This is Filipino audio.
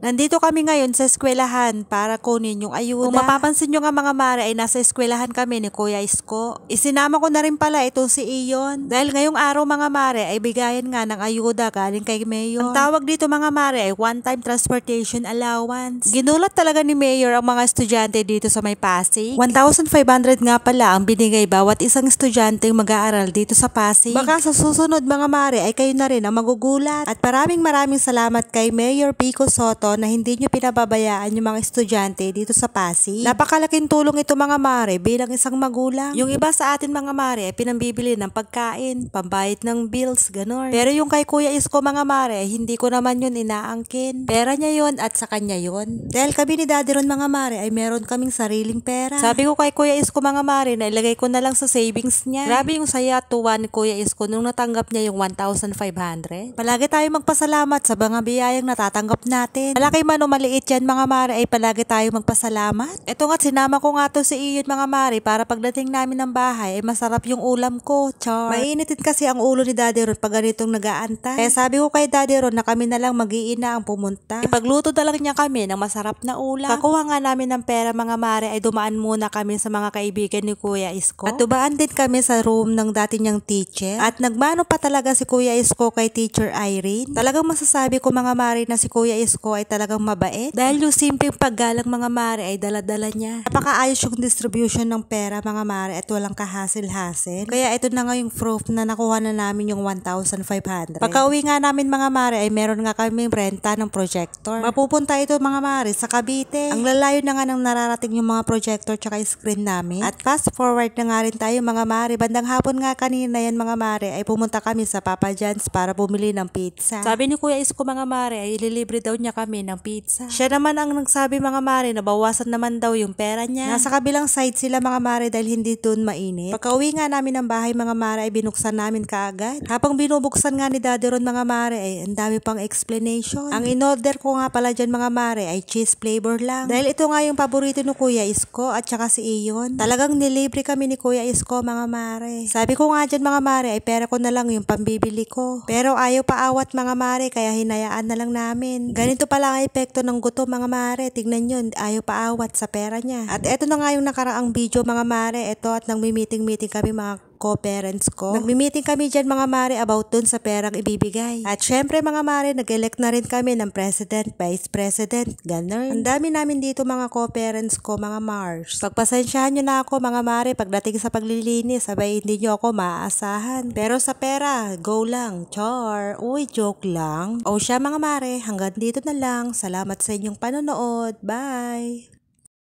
Nandito kami ngayon sa eskwelahan para kunin yung ayuda. Kung mapapansin nyo nga mga mare ay nasa eskwelahan kami ni Kuya Isko. Isinama ko na rin pala itong si Iyon. Dahil ngayong araw mga mare ay bigayan nga ng ayuda galing kay Mayor. Ang tawag dito mga mare ay one-time transportation allowance. Ginulat talaga ni Mayor ang mga estudyante dito sa may Pasig. 1,500 nga pala ang binigay bawat isang estudyante mag-aaral dito sa Pasig. Baka sa susunod mga mare ay kayo na rin ang magugulat. At maraming salamat kay Mayor Pico Soto na hindi nyo pinababayaan yung mga estudyante dito sa Pasig. Napakalaking tulong ito mga mare bilang isang magulang. Yung iba sa atin mga mare ay pinambibili ng pagkain, pambayad ng bills, ganon. Pero yung kay Kuya Isko mga mare ay hindi ko naman yun inaangkin. Pera niya yun at sa kanya yun. Dahil kami ni Daddy Ron mga mare ay meron kaming sariling pera. Sabi ko kay Kuya Isko mga mare na ilagay ko na lang sa savings niya. Grabe yung saya tuwa ni Kuya Isko nung natanggap niya yung 1,500. Palagi tayo magpasalamat sa mga biyayang natatanggap natin. Malaki man o maliit yan mga mare ay palagi tayo magpasalamat. Eto nga't sinama ko nga to si Iyon mga mare para pagdating namin ng bahay ay masarap yung ulam ko. Char. Mainitin kasi ang ulo ni Daddy Ron pag ganitong nag-aantay. Kaya sabi ko kay Daddy Ron na kami na lang mag-iina ang pumunta. Ipagluto na lang niya kami ng masarap na ulam. Kakuha nga namin ng pera mga mare ay dumaan muna kami sa mga kaibigan ni Kuya Isko. At dumaan din kami sa room ng dati niyang teacher. At nagmano pa talaga si Kuya Isko kay Teacher Irene. Talagang masasabi ko mga mare na si Kuya Isko ay talagang mabait. Dahil yung simpleng paggalang mga mare ay dala-dala niya. Napakaayos yung distribution ng pera mga mare at walang kahasil-hasil. Kaya ito na nga yung proof na nakuha na namin yung 1,500. Pagka-uwi nga namin mga mare ay meron nga kaming renta ng projector. Mapupunta ito mga mare sa Cavite. Ang lalayo na nga nang nararating yung mga projector tsaka screen namin. At fast forward na nga rin tayo mga mare. Bandang hapon nga kanina yan mga mare ay pumunta kami sa Papa John's para bumili ng pizza. Sabi ni Kuya Isko mga mare ay ililibre daw niya kami ng pizza. Siya naman ang nagsabi mga mare na bawasan naman daw yung pera niya. Nasa kabilang side sila mga mare dahil hindi doon mainit. Pagka-uwi nga namin ng bahay mga mare ay binuksan namin kaagad. Habang binubuksan nga ni Daddy Ron mga mare ay ang dami pang explanation. Ang in-order ko nga pala dyan mga mare ay cheese flavor lang. Dahil ito nga yung paborito ni Kuya Isko at saka si Iyon. Talagang nilibre kami ni Kuya Isko mga mare. Sabi ko nga dyan mga mare ay pera ko na lang yung pambibili ko. Pero ayaw pa awat mga mare kaya hinayaan na lang namin. Ganito pala ang epekto ng gutom mga mare. Tignan nyo, ayaw pa awat sa pera niya. At eto na nga yung nakaraang video mga mare. Eto at nang meeting kami mga co-parents ko. Nagmi-meeting kami dyan mga mare about dun sa perang ibibigay. At syempre mga mare, nag-elect na rin kami ng president, vice president, ganun. Ang dami namin dito mga co-parents ko, mga Mars. Pagpasensyahan nyo na ako mga mare, pagdating sa paglilinis, sabay hindi nyo ako maaasahan. Pero sa pera, go lang. Char. Uy, joke lang. O siya mga mare, hanggang dito na lang. Salamat sa inyong panonood. Bye!